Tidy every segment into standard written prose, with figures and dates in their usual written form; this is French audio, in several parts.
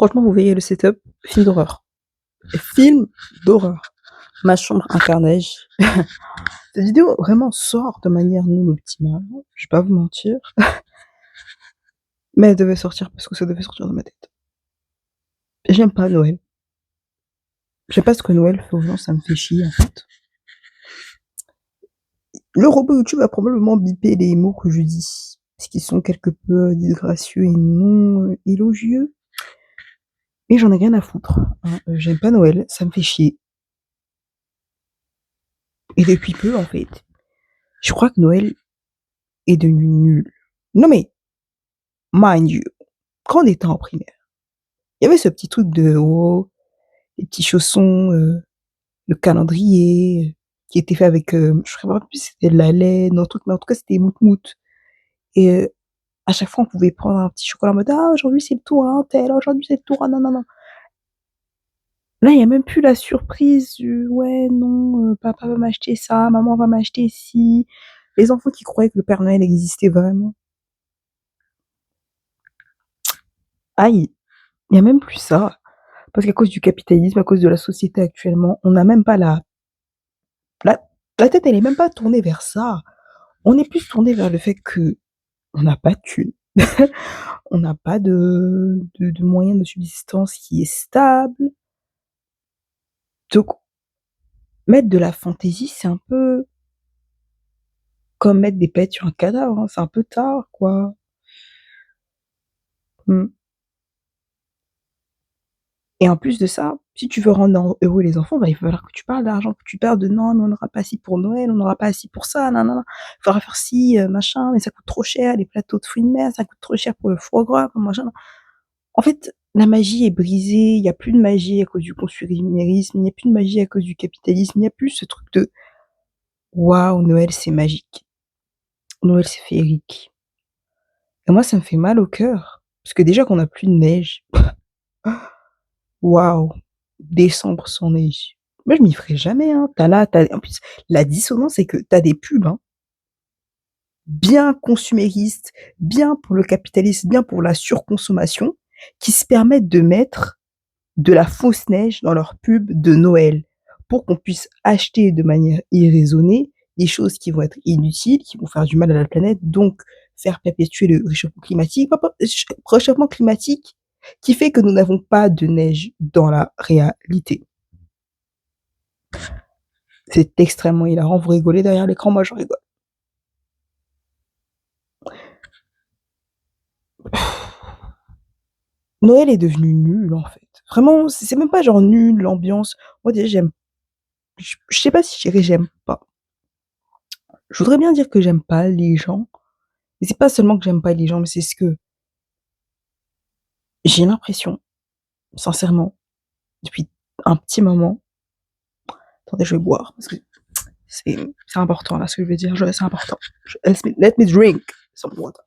Franchement, vous voyez le setup, film d'horreur. Film d'horreur. Ma chambre un carnage. Cette vidéo vraiment sort de manière non optimale, je vais pas vous mentir, mais elle devait sortir parce que ça devait sortir de ma tête. J'aime pas Noël. Je sais pas ce que Noël fait aux gens, ça me fait chier en fait. Le robot YouTube va probablement biper les mots que je dis, parce qu'ils sont quelque peu disgracieux et non élogieux. Mais j'en ai rien à foutre, hein. J'aime pas Noël, ça me fait chier. Et depuis peu en fait, je crois que Noël est devenu nul. Non mais, mind you, quand on était en primaire, il y avait ce petit truc de oh, les petits chaussons, le calendrier, qui était fait avec, je me rappelle plus si c'était de la laine, un truc, mais en tout cas c'était mout-mout et à chaque fois on pouvait prendre un petit chocolat en mode: «Ah aujourd'hui c'est le tour à untel, aujourd'hui c'est le tour à nanana». Là, il y a même plus la surprise du: «Ouais, non, papa va m'acheter ça, maman va m'acheter ci». Les enfants qui croyaient que le Père Noël existait vraiment. Aïe, il y a même plus ça. Parce qu'à cause du capitalisme, à cause de la société actuellement, on n'a même pas la la tête elle est même pas tournée vers ça. On est plus tourné vers le fait qu'on n'a pas de thunes, on n'a pas de moyens de subsistance qui est stable. Donc mettre de la fantaisie, c'est un peu comme mettre des paillettes sur un cadavre, hein, c'est un peu tard, quoi. Mmh. Et en plus de ça, si tu veux rendre heureux les enfants, bah, il va falloir que tu parles d'argent, que tu parles de: «Non, mais on n'aura pas assez pour Noël, on n'aura pas assez pour ça, nanana. Il faudra faire ci, machin, mais ça coûte trop cher, les plateaux de fruits de mer, ça coûte trop cher pour le foie gras, pour machin». En fait, la magie est brisée, il y a plus de magie à cause du consumérisme, il y a plus de magie à cause du capitalisme, il y a plus ce truc de: «Waouh, Noël, c'est magique. Noël, c'est féerique». Et moi, ça me fait mal au cœur, parce que déjà qu'on a plus de neige. Waouh! Décembre sans neige. Moi, je m'y ferais jamais, hein. Tu as en plus, la dissonance, c'est que tu as des pubs, hein, bien consuméristes, bien pour le capitalisme, bien pour la surconsommation, qui se permettent de mettre de la fausse neige dans leurs pubs de Noël, pour qu'on puisse acheter de manière irraisonnée des choses qui vont être inutiles, qui vont faire du mal à la planète, donc faire perpétuer le réchauffement climatique. Réchauffement climatique qui fait que nous n'avons pas de neige dans la réalité. C'est extrêmement hilarant, vous rigolez derrière l'écran, moi je rigole. Noël est devenu nul en fait. Vraiment, c'est même pas genre nul, l'ambiance. Moi déjà j'aime je sais pas si je dirais j'aime pas. Je voudrais bien dire que j'aime pas les gens, mais c'est pas seulement que j'aime pas les gens, mais c'est ce que j'ai l'impression, sincèrement, depuis un petit moment. Attendez, je vais boire parce que c'est important là ce que je vais dire, je c'est important. Let me drink some water.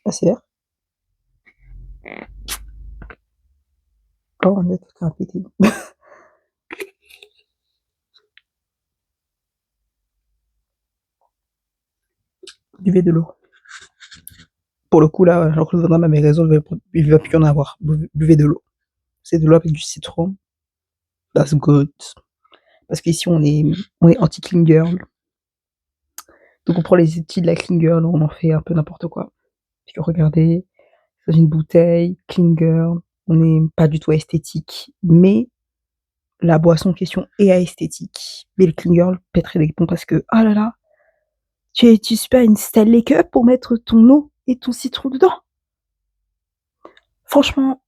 Ah c'est vert? Oh on est tout un pété. Buvez de l'eau. Pour le coup là, Jean-Claude Van Damme avait raison, il va plus y en avoir. Buvez de l'eau. C'est de l'eau avec du citron. That's good. Parce qu'ici on est anti-clean girl. Donc on prend les outils de la clean girl, on en fait un peu n'importe quoi. Puis regardez, dans une bouteille, clean girl, on n'est pas du tout esthétique, mais la boisson en question est esthétique. Mais le clean girl pèterait des plombs parce que, oh là là, tu sais pas une Stanley Cup pour mettre ton eau et ton citron dedans? Franchement,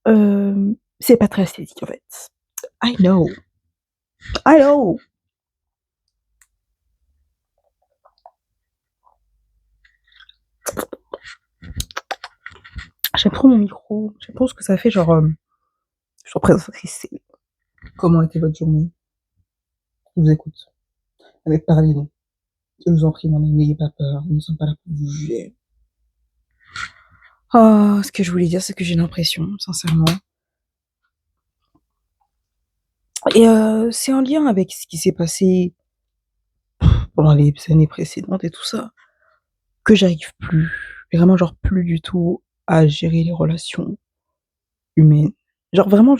c'est pas très esthétique en fait. I know, I know. J'aime trop mon micro, j'aime trop ce que ça fait, genre, je suis représentatrice. Comment a été votre journée? Je vous écoute. Allez, parlez-nous. Je vous en prie, non mais n'ayez pas peur, nous ne sommes pas là pour vous juger. Oh, ce que je voulais dire, c'est que j'ai l'impression, sincèrement, et c'est en lien avec ce qui s'est passé pendant les années précédentes et tout ça, que j'arrive plus, vraiment genre plus du tout à gérer les relations humaines. Genre vraiment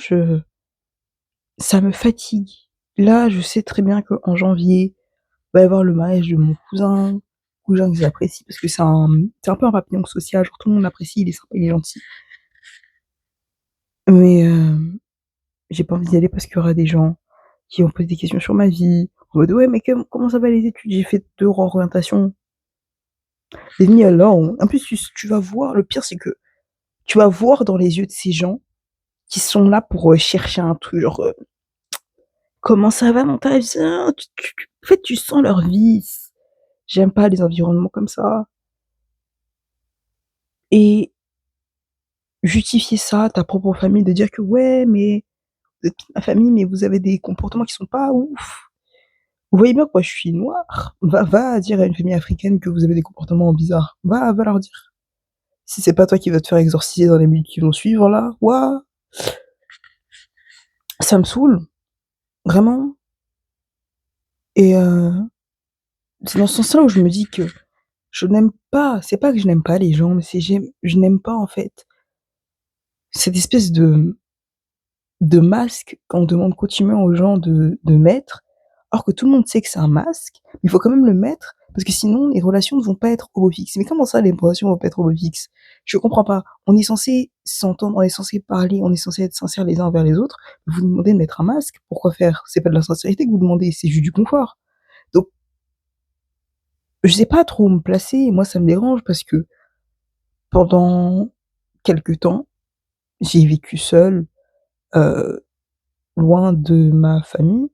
ça me fatigue. Là, je sais très bien qu'en janvier, va y avoir le mariage de mon cousin que j'apprécie parce que c'est un peu un papillon social, genre tout le monde l'apprécie, il est sympa, il est gentil. Mais j'ai pas envie d'y aller parce qu'il y aura des gens qui vont poser des questions sur ma vie, en mode: «Ouais, mais comment ça va les études?» J'ai fait 2 réorientations. Leave me alone. En plus, tu vas voir, le pire, c'est que tu vas voir dans les yeux de ces gens qui sont là pour, chercher un truc, genre, «Comment ça va dans ta vie?» En fait, tu sens leur vice. J'aime pas les environnements comme ça et justifier ça à ta propre famille, de dire que: «Ouais, mais vous êtes toute ma famille, mais vous avez des comportements qui sont pas ouf. Vous voyez bien que moi je suis noire. Va dire à une famille africaine que vous avez des comportements bizarres. Va leur dire. Si c'est pas toi qui vas te faire exorciser dans les minutes qui vont suivre là, waouh, ça me saoule, vraiment et c'est dans ce sens-là où je me dis que je n'aime pas, c'est pas que je n'aime pas les gens, mais je n'aime pas en fait cette espèce de masque qu'on demande continuellement aux gens de mettre, alors que tout le monde sait que c'est un masque, mais il faut quand même le mettre parce que sinon les relations ne vont pas être homofixes. Mais comment ça les relations vont pas être homofixes? Je comprends pas. On est censé s'entendre, on est censé parler, on est censé être sincères les uns envers les autres. Vous nous demandez de mettre un masque, pourquoi faire? C'est pas de la sincérité que vous demandez, c'est juste du confort. Donc je sais pas trop où me placer et moi ça me dérange parce que pendant quelque temps, j'ai vécu seule, heu, loin de ma famille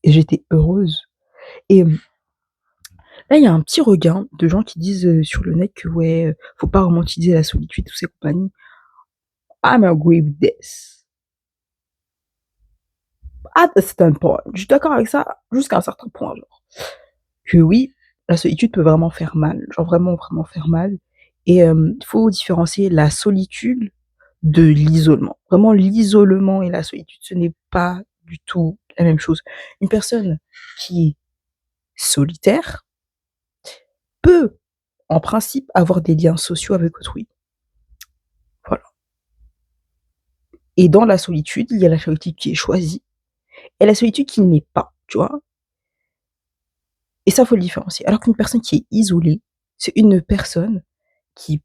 et j'étais heureuse. Et là, il y a un petit regain de gens qui disent, sur le net que ouais, faut pas romantiser la solitude, toutes ces compagnies. I'm agree with this. At a certain point. Je suis d'accord avec ça jusqu'à un certain point, genre. Que oui, la solitude peut vraiment faire mal, genre vraiment, vraiment faire mal et il faut différencier la solitude de l'isolement. Vraiment l'isolement et la solitude, ce n'est pas du tout la même chose. Une personne qui est solitaire peut, en principe, avoir des liens sociaux avec autrui. Voilà. Et dans la solitude, il y a la solitude qui est choisie et la solitude qui ne l'est pas, tu vois? Et ça, faut le différencier. Alors qu'une personne qui est isolée, c'est une personne qui,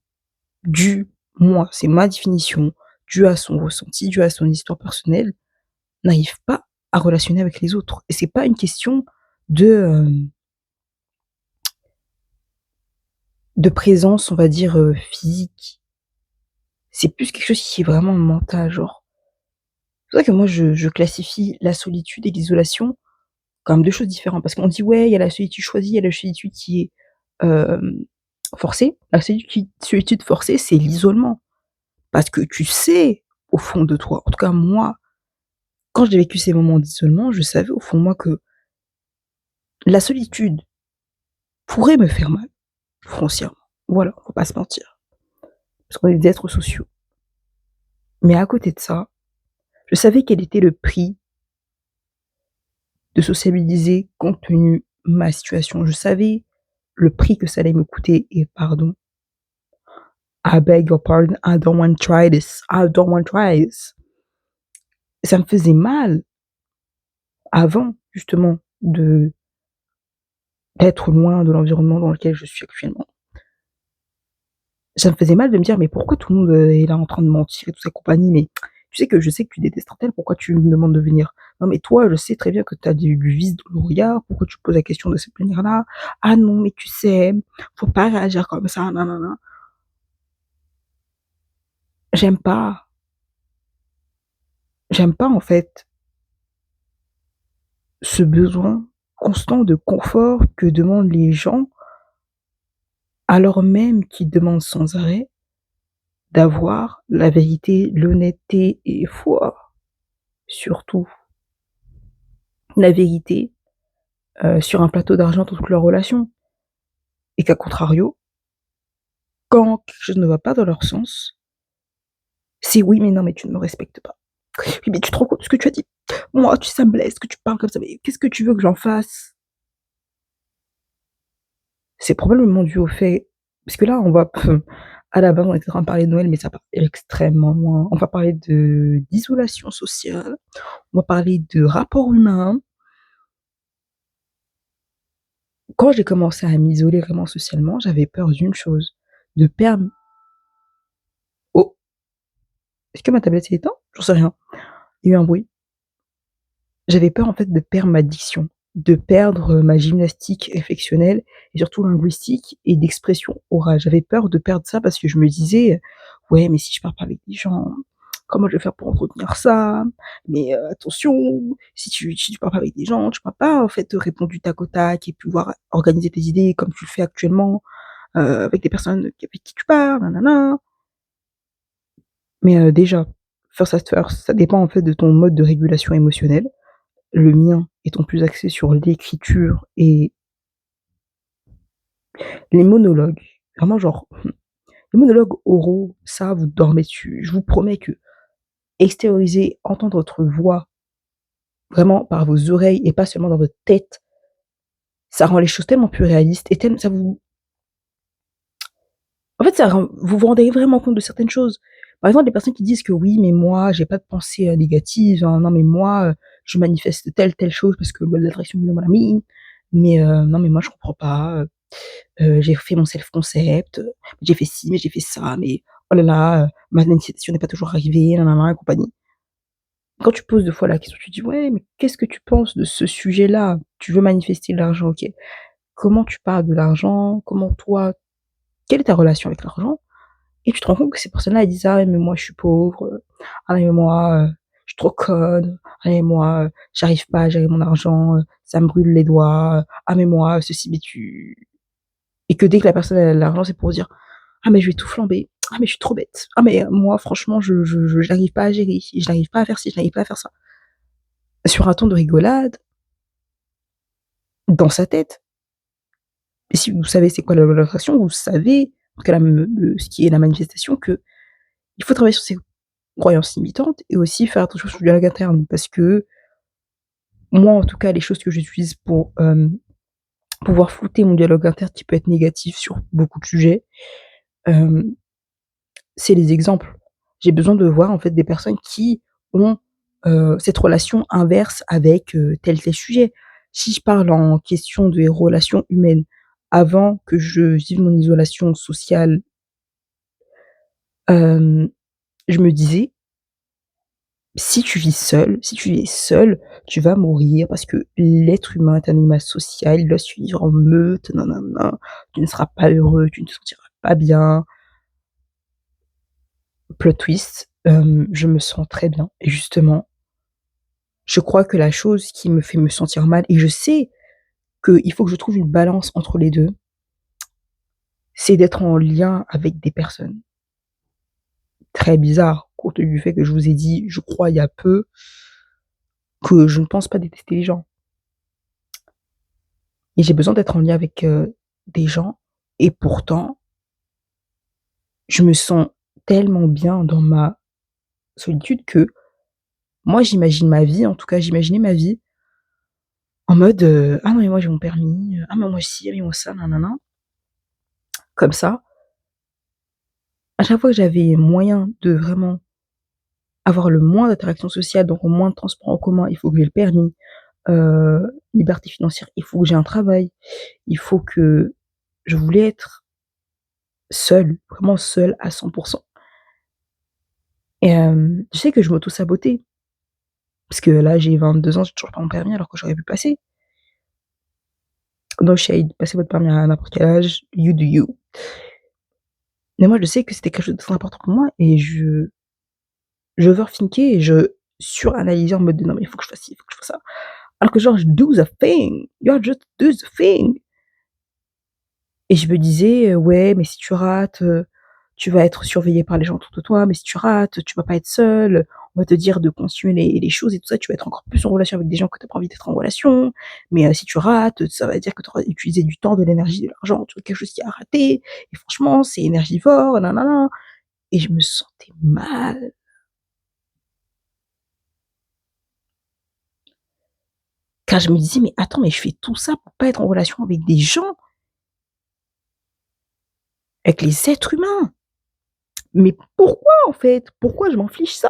due moi, c'est ma définition, due à son ressenti, due à son histoire personnelle, n'arrive pas à relationner avec les autres. Et c'est pas une question de, de présence, on va dire, physique. C'est plus quelque chose qui est vraiment mental, genre. C'est pour ça que moi je classifie la solitude et l'isolation comme 2 choses différentes parce qu'on dit: «Ouais, il y a la solitude choisie, il y a la solitude qui est, hem, forcée». La solitude forcée, c'est l'isolement parce que tu sais au fond de toi, en tout cas moi, quand j'ai vécu ces moments d'isolement, je savais au fond de moi que la solitude pourrait me faire mal, foncièrement. Voilà, faut pas se mentir, parce qu'on est des êtres sociaux. Mais à côté de ça, je savais quel était le prix de sociabiliser compte tenu ma situation. Je savais le prix que ça allait me coûter et pardon, I beg your pardon, I don't want to try this, I don't want to try this. Ça me faisait mal avant justement de d'être loin de l'environnement dans lequel je suis actuellement. Ça me faisait mal de me dire: «Mais pourquoi tout le monde, est là en train de mentir et toute sa compagnie? Mais tu sais que je sais que tu détestes un tel, pourquoi tu me demandes de venir? Non mais toi, je sais très bien que tu as du vice dans le regard, pourquoi tu poses la question de cette manière-là? Ah non, mais tu sais, faut pas réagir comme ça, nin». J'aime pas, j'aime pas en fait ce besoin constant de confort que demandent les gens, alors même qu'ils demandent sans arrêt d'avoir la vérité, l'honnêteté et foi, surtout la vérité, sur un plateau d'argent dans toute leur relation et qu'à contrario, quand quelque chose ne va pas dans leur sens, c'est: «Oui, mais non, mais tu ne me respectes pas. Oui, mais tu te rends compte de ce que tu as dit? Moi, tu sais, ça me blesse que tu parles comme ça, mais qu'est-ce que tu veux que j'en fasse?» C'est probablement dû au fait parce que là, on va À la base, on était en train de parler de Noël, mais ça part extrêmement loin. On va parler d'isolation sociale, on va parler de rapport humain. Quand j'ai commencé à m'isoler vraiment socialement, j'avais peur d'une chose, de perdre oh, est-ce que ma tablette s'est éteinte? J'en sais rien. Il y a eu un bruit. J'avais peur en fait de perdre ma diction, de perdre, ma gymnastique réflexionnelle et surtout linguistique et d'expression orale. J'avais peur de perdre ça parce que je me disais: «Ouais, mais si je parle pas avec des gens, comment je vais faire pour entretenir ça? Mais, attention, si tu parles pas avec des gens, tu pourras pas en fait répondre du tac au tac et pouvoir organiser tes idées comme tu le fais actuellement, avec les personnes avec qui tu parles, nin. Mais, déjà, first at first, ça dépend en fait de ton mode de régulation émotionnelle. Le mien étant plus axé sur l'écriture et les monologues, vraiment genre, les monologues oraux, ça vous dormez dessus. Je vous promets que extérioriser, entendre votre voix vraiment par vos oreilles et pas seulement dans votre tête, ça rend les choses tellement plus réalistes et tellement ça vous en fait, ça rend vous vous rendez vraiment compte de certaines choses. Par exemple, les personnes qui disent que: «Oui, mais moi, j'ai pas de pensée, négative, hein, non mais moi, je manifeste telle chose parce que loi de l'attraction, mon ami, mais non mais moi je comprends pas, j'ai fait mon self concept, j'ai fait ci, mais j'ai fait ça, mais oh là là, ma manifestation n'est pas toujours arrivée, nin et compagnie». Quand tu poses 2 fois la question, tu dis: «Ouais, mais qu'est-ce que tu penses de ce sujet-là? Tu veux manifester de l'argent, OK. Comment tu parles de l'argent? Comment toi quelle est ta relation avec l'argent?» Et tu te rends compte que ces personnes-là, elles disent: «Ah ouais, mais moi je suis pauvre, ah mais moi, je suis trop conne, ah mais moi, j'arrive pas à gérer mon argent, ça me brûle les doigts, ah mais moi ceci, mais tu» et que dès que la personne elle a l'argent, c'est pour dire: «Ah mais je vais tout flamber. Ah mais je suis trop bête. Ah mais moi franchement je j'arrive pas à gérer, je n'arrive pas à faire ci, je n'arrive pas à faire ça». Sur un ton de rigolade, dans sa tête. Et si vous savez c'est quoi la loi de l'attraction, vous savez que ce qui est la manifestation, qu'il faut travailler sur ses croyances limitantes et aussi faire attention sur le dialogue interne. Parce que moi, en tout cas, les choses que j'utilise pour, pouvoir flouter mon dialogue interne qui peut être négatif sur beaucoup de sujets, hem c'est les exemples. J'ai besoin de voir en fait des personnes qui ont, cette relation inverse avec, tel sujet. Si je parle en question des relations humaines, avant que je vive mon isolation sociale, hem, je me disais: «Si tu vis seul, si tu es seul, tu vas mourir parce que l'être humain est un animal social, il doit se vivre en meute, nin. Tu ne seras pas heureux, tu ne te sentiras pas bien». Plot twist, je me sens très bien et justement, je crois que la chose qui me fait me sentir mal et je sais qu'il faut que je trouve une balance entre les 2, c'est d'être en lien avec des personnes. Très bizarre, compte tenu du fait que je vous ai dit, je crois il y a peu, que je ne pense pas détester les gens et j'ai besoin d'être en lien avec, des gens et pourtant, je me sens tellement bien dans ma solitude que moi j'imagine ma vie, en tout cas j'imaginais ma vie en mode, «Ah non mais moi j'ai mon permis, ah mais moi ci, ah mais moi ça, nin comme ça. À chaque fois que j'avais moyen de vraiment avoir le moins d'interactions sociales, donc au moins de transports en commun, il faut que j'ai le permis, liberté financière, il faut que j'ai un travail, il faut que je voulais être seule, vraiment seule à 100 et je sais que je m'auto-sabotais parce que là, j'ai 22 ans, j'ai toujours pas mon permis alors que j'aurais pu passer. No shade, passez votre permis à n'importe quel âge, you do you. Mais moi, je sais que c'était quelque chose de très important pour moi et je overthinkais et je suranalysais en mode de: «Non mais il faut que je fasse ci, il faut que je fasse ça». Alors que genre do the thing, you just do the thing et je me disais: «Ouais, mais si tu rates, tu vas être surveillée par les gens autour de toi, mais si tu rates, tu vas pas être seule, on va te dire de continuer les choses et tout ça, tu vas être encore plus en relation avec des gens que tu as pas envie d'être en relation, mais si tu rates, ça va dire que tu auras utilisé du temps, de l'énergie, de l'argent sur quelque chose qui a raté et franchement, c'est énergivore, nin et je me sentais mal. Car je me disais: «Mais attends, mais je fais tout ça pour pas être en relation avec des gens, avec les êtres humains». Mais pourquoi, en fait? Pourquoi je m'inflige ça?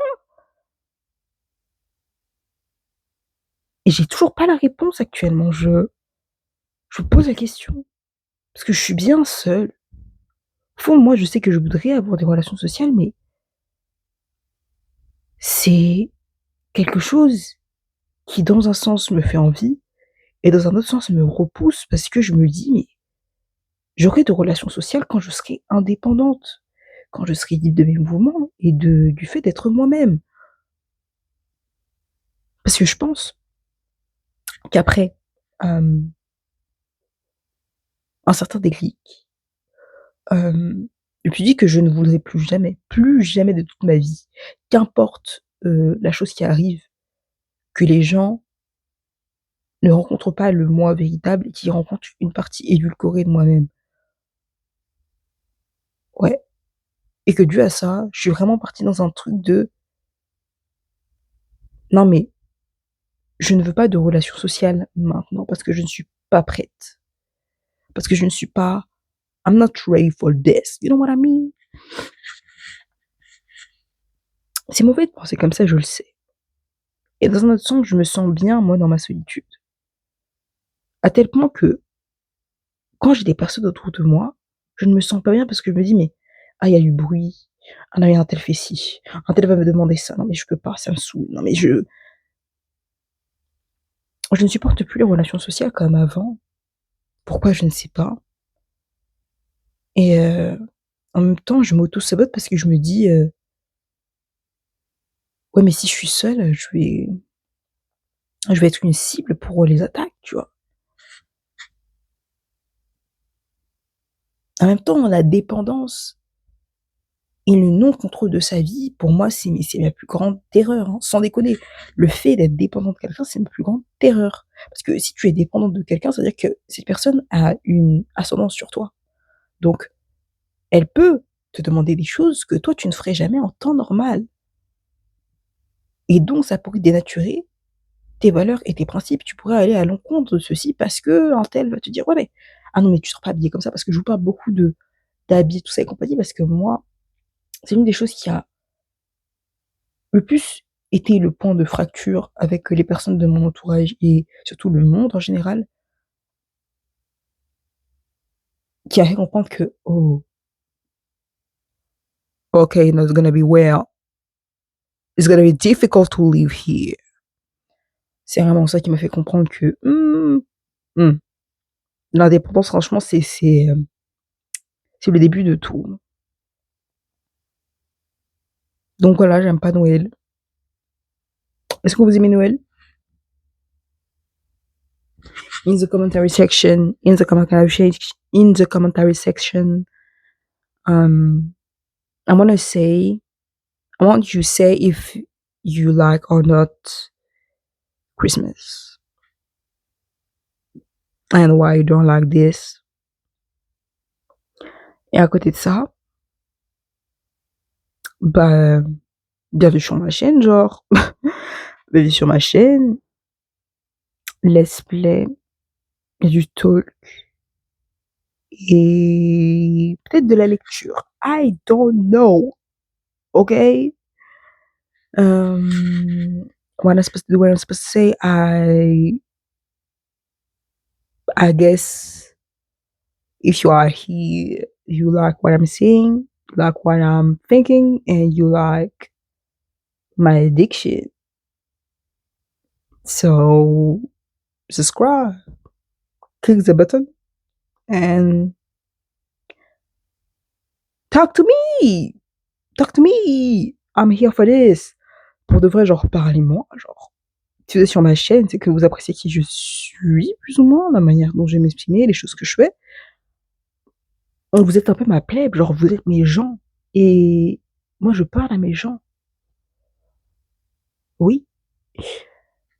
Et j'ai toujours pas la réponse actuellement. Je me pose la question, parce que je suis bien seule. Au fond, moi, je sais que je voudrais avoir des relations sociales, mais c'est quelque chose qui, dans un sens, me fait envie et dans un autre sens, me repousse parce que je me dis: «Mais j'aurai de relations sociales quand je serai indépendante, quand je serai libre de mes mouvements et du fait d'être moi-même». Parce que je pense qu'après, hem, un certain déclic, hem, je me suis dit que je ne voudrais plus jamais de toute ma vie, qu'importe, la chose qui arrive, que les gens ne rencontrent pas le moi véritable et qu'ils rencontrent une partie édulcorée de moi-même. Ouais, et que dû à ça, je suis vraiment partie dans un truc de: «Non mais je ne veux pas de relations sociales maintenant parce que je ne suis pas prête, parce que je ne suis pas I'm not ready for this». You know what I mean? C'est mauvais de penser comme ça, je le sais. Et dans un autre sens, je me sens bien, moi, dans ma solitude. À tel point que, quand j'ai des personnes autour de moi, je ne me sens pas bien parce que je me dis: «Mais, ah, il y a du bruit. Ah non, mais un tel fait ci. Un tel va me demander ça. Non mais je peux pas, ça me saoule. Non mais je ne supporte plus les relations sociales comme avant. Pourquoi? Je ne sais pas. Et en même temps, je m'auto-sabote parce que je me dis, «Ouais, mais si je suis seule, je vais être une cible pour les attaques», tu vois? En même temps, la dépendance et le non-contrôle de sa vie, pour moi, c'est ma plus grande terreur, hein, sans déconner. Le fait d'être dépendant de quelqu'un, c'est ma plus grande terreur. Parce que si tu es dépendante de quelqu'un, ça veut dire que cette personne a une ascendance sur toi. Donc, elle peut te demander des choses que toi, tu ne ferais jamais en temps normal. Et donc, ça pourrait dénaturer tes valeurs et tes principes. Tu pourrais aller à l'encontre de ceci parce qu'un tel va te dire: «Ouais, mais ah non, mais tu sors pas habillé comme ça», parce que je vous parle beaucoup de d'habits, tout ça et compagnie, parce que moi, c'est l'une des choses qui a le plus été le point de fracture avec les personnes de mon entourage et surtout le monde en général, qui a fait comprendre que: «Oh, okay, now it's gonna be well. It's gonna be difficult to live here». C'est vraiment ça qui m'a fait comprendre que, mmh, l'indépendance franchement c'est le début de tout. Donc voilà, j'aime pas Noël. Est-ce que vous aimez Noël? In the commentary section, um, I wanna say I want you to say if you like or not Christmas and why you don't like this. Et à côté de ça, bah, bienvenue sur ma chaîne, genre. Bienvenue sur ma chaîne, let's play, et du talk et peut-être de la lecture. I don't know, okay? What I'm supposed to say, I guess if you are here, you like what I'm saying, you like what I'm thinking, and you like my addiction. So subscribe, click the button, and talk to me. Talk to me. I'm here for this. Pour de vrai, genre, parlez-moi, genre. Si vous êtes sur ma chaîne, c'est que vous appréciez qui je suis, plus ou moins, la manière dont je vais m'exprimer, les choses que je fais. Donc vous êtes un peu ma plèbe, genre vous êtes mes gens. Et moi, je parle à mes gens. Oui.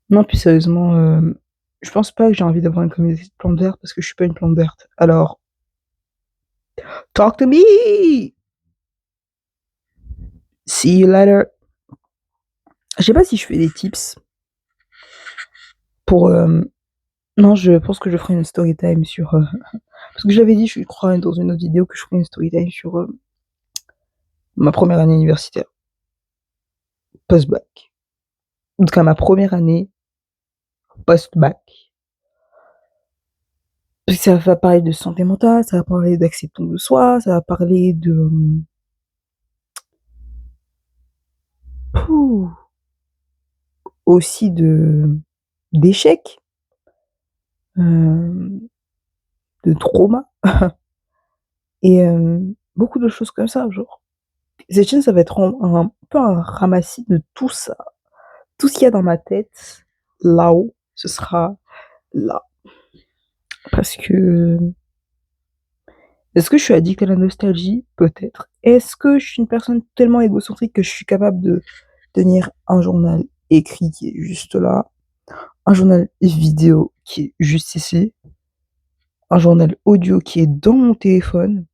Non, plus sérieusement, je pense pas que j'ai envie d'avoir une communauté de plantes vertes parce que je suis pas une plante verte. Alors, talk to me! See you later. Je sais pas si je fais des tips pour, non, je pense que je ferai une story time sur, parce que j'avais dit, je crois, dans une autre vidéo que je ferais une story time sur, Ma première année universitaire, post-bac. En tout cas, ma première année post-bac. Parce que ça va parler de santé mentale, ça va parler d'acceptance de soi, ça va parler de pouh, aussi d'échecs, euh, de trauma et beaucoup de choses comme ça, genre. Cette chaîne, ça va être un peu un ramassis de tout ça. Tout ce qu'il y a dans ma tête, là-haut, ce sera là. Parce que est-ce que je suis addict à la nostalgie? Peut-être. Est-ce que je suis une personne tellement égocentrique que je suis capable de tenir un journal écrit qui est juste là, un journal vidéo qui est juste ici, un journal audio qui est dans mon téléphone,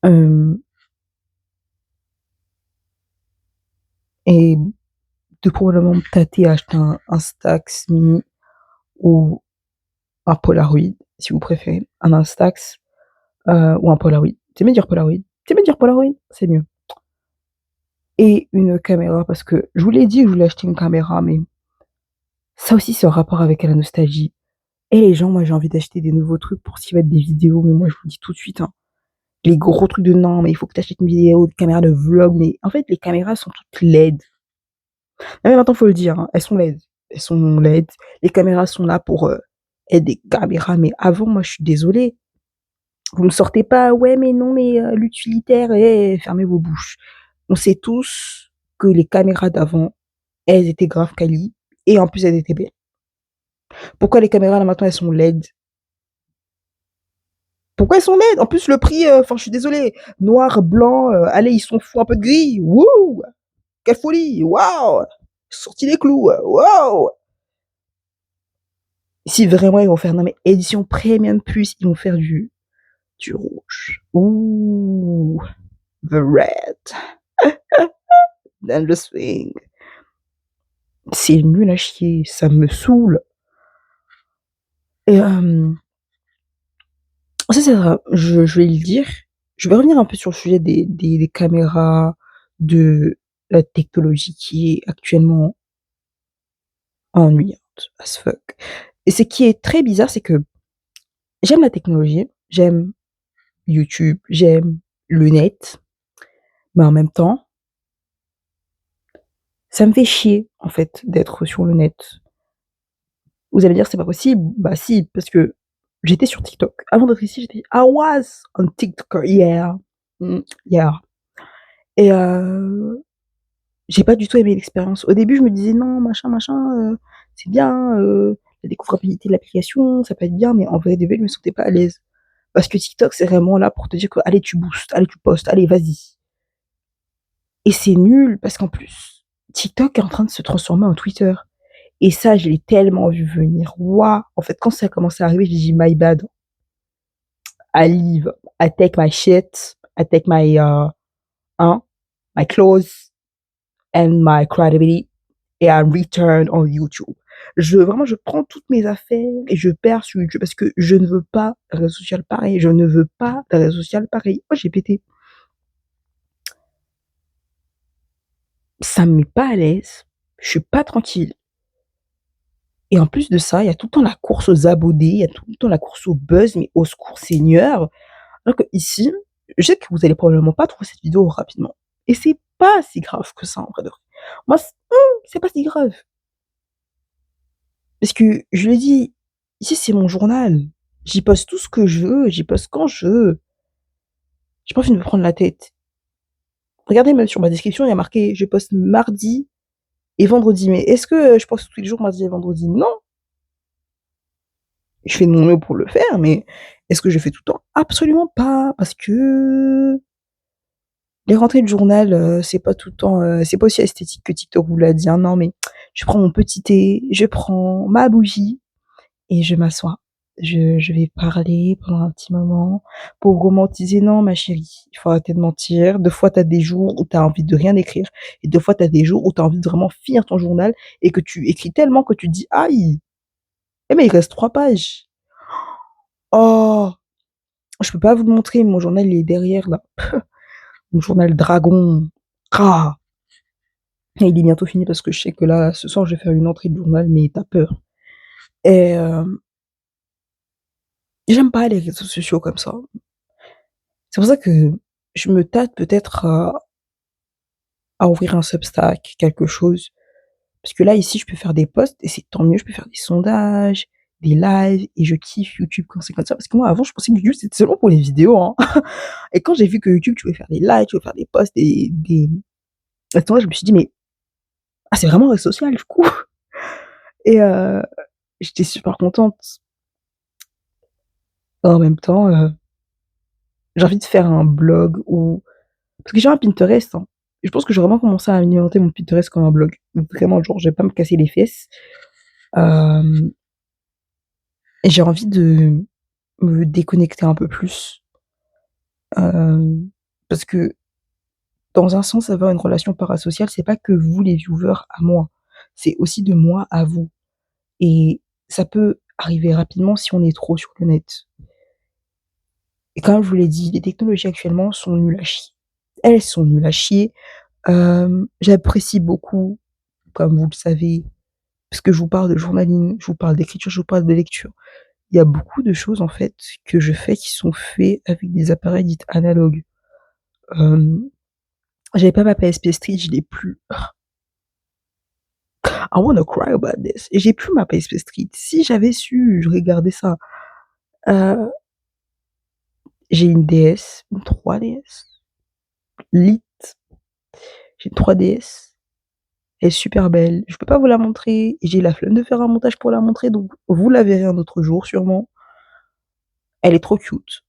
euh, et de probablement me tâter à acheter un Stax mini ou un Polaroid, si vous préférez, un Instax ou un Polaroid. C'est mieux de dire Polaroid. C'est mieux de dire Polaroid, c'est mieux. Et une caméra, parce que je vous l'ai dit, je voulais acheter une caméra, mais ça aussi, c'est en rapport avec la nostalgie. Et les gens, moi, j'ai envie d'acheter des nouveaux trucs pour ce qui va être des vidéos, mais moi, je vous dis tout de suite, hein, les gros trucs de non, mais il faut que tu achètes une vidéo, une caméra de vlog, mais en fait, les caméras sont toutes LED. Mais maintenant, faut le dire, hein, elles sont LED. Elles sont LED. Les caméras sont là pour être des caméras, mais avant, moi, je suis désolée. Vous ne sortez pas, ouais, mais non, mais l'utilitaire, fermez vos bouches. On sait tous que les caméras d'avant, elles étaient grave quali, et en plus, elles étaient belles. Pourquoi les caméras là maintenant, elles sont LED? Pourquoi elles sont LED? En plus, le prix, enfin, je suis désolée, noir, blanc, allez, ils sont fous un peu de gris, wouh! Quelle folie, waouh! Sorti les clous, waouh! Si vraiment ils vont faire, non mais édition premium plus, ils vont faire du rouge. Ouh, the red, then the swing. C'est nul à chier, ça me saoule. Et ça, je vais le dire. Je vais revenir un peu sur le sujet des caméras, de la technologie qui est actuellement ennuyante as fuck. Et ce qui est très bizarre, c'est que j'aime la technologie, j'aime YouTube, j'aime le net, mais en même temps, ça me fait chier, en fait, d'être sur le net. Vous allez dire: «C'est pas possible». Bah si, parce que j'étais sur TikTok. Avant d'être ici, I was on TikTok, yeah, yeah, et j'ai pas du tout aimé l'expérience. Au début, je me disais: «Non, machin, machin, c'est bien, la découvrabilité de l'application, ça peut être bien», mais en vrai de vrai, je me sentais pas à l'aise. Parce que TikTok, c'est vraiment là pour te dire que: «Allez, tu boostes, allez, tu postes, allez, vas-y». Et c'est nul parce qu'en plus, TikTok est en train de se transformer en Twitter. Et ça, je l'ai tellement vu venir. Waouh! En fait, quand ça a commencé à arriver, j'ai dit: «My bad, I leave, I take my shit, I take my, hein, my clothes and my creativity et I return on YouTube». Je prends toutes mes affaires et je perds sur YouTube parce que je ne veux pas de réseau social pareil, je ne veux pas de réseau social pareil. Oh, j'ai pété. Ça me met pas à l'aise, je suis pas tranquille. Et en plus de ça, il y a tout le temps la course aux abonnés, il y a tout le temps la course au buzz, mais au secours Seigneur! Alors qu'ici, je sais que vous allez probablement pas trouver cette vidéo rapidement. Et c'est pas si grave que ça en vrai de vrai. Moi, c'est pas si grave. Parce que je l'ai dit, ici c'est mon journal. J'y poste tout ce que je veux, j'y poste quand je veux. J'ai pas envie de me prendre la tête. Regardez même sur ma description, il y a marqué je poste mardi et vendredi. Mais est-ce que je poste tous les jours mardi et vendredi? Non. Je fais de mon mieux pour le faire, mais est-ce que je fais tout le temps? Absolument pas. Parce que les rentrées de journal, c'est pas tout le temps, c'est pas aussi esthétique que TikTok vous l'a dit, hein. Non, mais je prends mon petit thé, je prends ma bougie et je m'assois. Je vais parler pendant un petit moment pour romantiser. Non, ma chérie, il faut arrêter de mentir. Des fois, tu as des jours où tu as envie de rien écrire et des fois, tu as des jours où tu as envie de vraiment finir ton journal et que tu écris tellement que tu te dis: «Aïe, eh mais il reste 3 pages. Oh!» Je peux pas vous le montrer, mon journal il est derrière là. Mon journal dragon. Ah! Et il est bientôt fini parce que je sais que là, ce soir, je vais faire une entrée de journal, mais tu as peur. Et j'aime pas les réseaux sociaux comme ça. C'est pour ça que je me tâte peut-être à ouvrir un Substack, quelque chose. Parce que là, ici, je peux faire des posts et c'est tant mieux, je peux faire des sondages, des lives et je kiffe YouTube quand c'est comme ça. Parce que moi, avant, je pensais que YouTube, c'était seulement pour les vidéos, hein. Et quand j'ai vu que YouTube, tu pouvais faire des lives, tu pouvais faire des posts, des à ce moment-là, je me suis dit: «Mais ah, c'est vraiment un réseau social, du coup». Et j'étais super contente. En même temps, j'ai envie de faire un blog ou parce que j'ai un Pinterest, hein. Je pense que je vais vraiment commencer à alimenter mon Pinterest comme un blog. Vraiment, genre, je vais pas me casser les fesses. Hem Et j'ai envie de me déconnecter un peu plus, hem, parce que dans un sens, avoir une relation parasociale, c'est pas que vous les viewers à moi, c'est aussi de moi à vous et ça peut arriver rapidement si on est trop sur le net et comme je vous l'ai dit, les technologies actuellement sont nulles à chier. Elles sont nulles à chier. J'apprécie beaucoup, comme vous le savez, parce que je vous parle de journaling, je vous parle d'écriture, je vous parle de lecture. Il y a beaucoup de choses, en fait, que je fais qui sont faits avec des appareils dits analogues. Hem, j'avais pas ma PSP Street, je l'ai plus. I wanna cry about this. J'ai plus ma PSP Street. Si j'avais su, j'aurais gardé ça. Heu, j'ai une DS, une 3DS, lit, j'ai une 3DS, elle est super belle. Je peux pas vous la montrer, j'ai la flemme de faire un montage pour la montrer, donc vous la verrez un autre jour sûrement. Elle est trop cute.